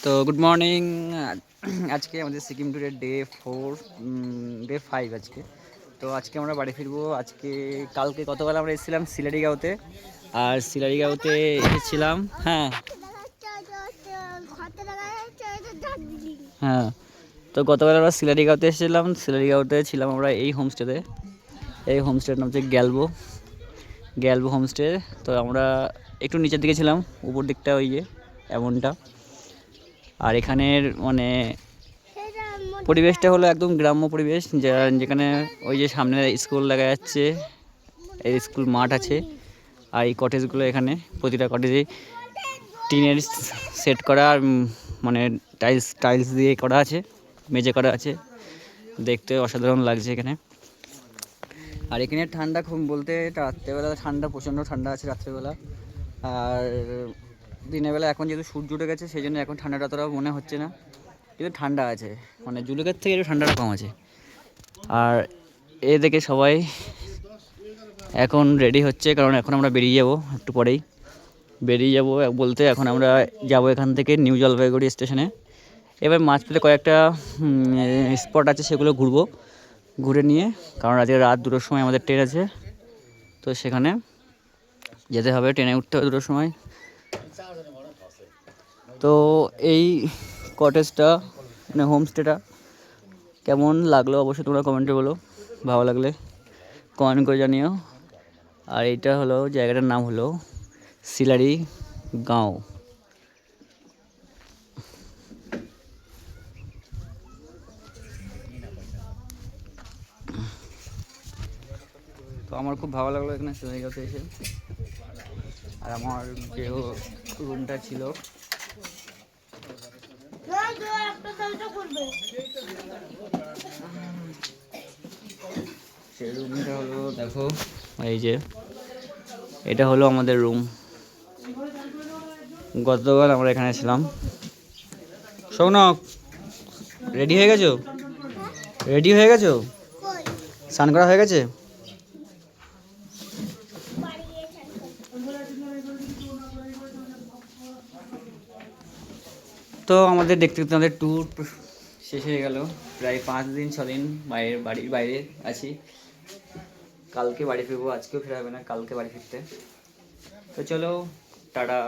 তো good morning. আজকে আমাদের সিকিম ট্যুরের ডে 5 আজকে। তো আজকে আমরা বাড়ি ফিরবো। আজকে কালকে গতকাল আমরা এসেছিলাম সিলারিগাঁওতে, আর সিলারিগাঁওতে এসেছিলাম। হ্যাঁ হ্যাঁ, তো গতকাল আমরা সিলারিগাঁওতে এসেছিলাম। সিলারিগাঁওতে ছিলাম আমরা এই হোমস্টেতে। এই হোমস্টের নাম হচ্ছে গ্যালবো হোমস্টে। তো আমরা একটু নিচের দিকে ছিলাম, উপর দিকটা ওই যে এমনটা। আর এখানের মানে পরিবেশটা হলো একদম গ্রাম্য পরিবেশ, যেখানে ওই যে সামনে স্কুল দেখা যাচ্ছে, এই স্কুল মাঠ আছে। আর এই কটেজগুলো, এখানে প্রতিটা কটেজে টিনের সেট করা, আর মানে টাইলস দিয়ে করা আছে, মেঝে করা আছে। দেখতে অসাধারণ লাগছে এখানে। আর এখানে ঠান্ডা খুব বলতে রাত্রেবেলা ঠান্ডা, প্রচণ্ড ঠান্ডা আছে রাত্রেবেলা। আর দিনের বেলা এখন যেহেতু সূর্য উঠে গেছে, সেই জন্য এখন ঠান্ডাটা অতটা মনে হচ্ছে না, কিন্তু ঠান্ডা আছে, মানে জুলুকের থেকে একটু ঠান্ডাটা কম আছে। আর এ দেখে সবাই এখন রেডি হচ্ছে, কারণ এখন আমরা বেরিয়ে যাব, একটু পরেই বেরিয়ে যাব। বলতে এখন আমরা যাব এখান থেকে নিউ জলপাইগুড়ি স্টেশনে। এবার মাঝপথে কয়েকটা স্পট আছে, সেগুলো ঘুরে নিয়ে, কারণ আজকে রাত 2টোর সময় আমাদের ট্রেন আছে, তো সেখানে যেতে হবে, ট্রেনে উঠতে হবে 2টোর সময়। তো এই কটেজটা মানে হোমস্টেটা কেমন লাগলো অবশ্যই তোমরা কমেন্টে বলো, ভালো লাগলে কমেন্ট করে জানিও। আর এইটা হলো জায়গাটার নাম হলো সিলারিগাঁও। তো আমার খুব ভালো লাগলো এখানে সিলারিগাঁওতে এসে। আর আমার যে রুমটা ছিল, সেই রুমটা হলো, দেখো এই যে এটা হলো আমাদের রুম। গতকাল আমরা এখানে ছিলাম। সৌনক, রেডি হয়ে গেছো? স্নান করা হয়ে গেছে? তো আমাদের দেখতে দেখতে আমাদের ট্যুর শেষ হয়ে গেল। প্রায় 5 দিন 6 দিন বাড়ির বাইরে আছি। কালকে বাড়ি ফিরবো, আজকেও ফেরা হবে না, কালকে বাড়ি ফিরতে। তো চলো, টাটা।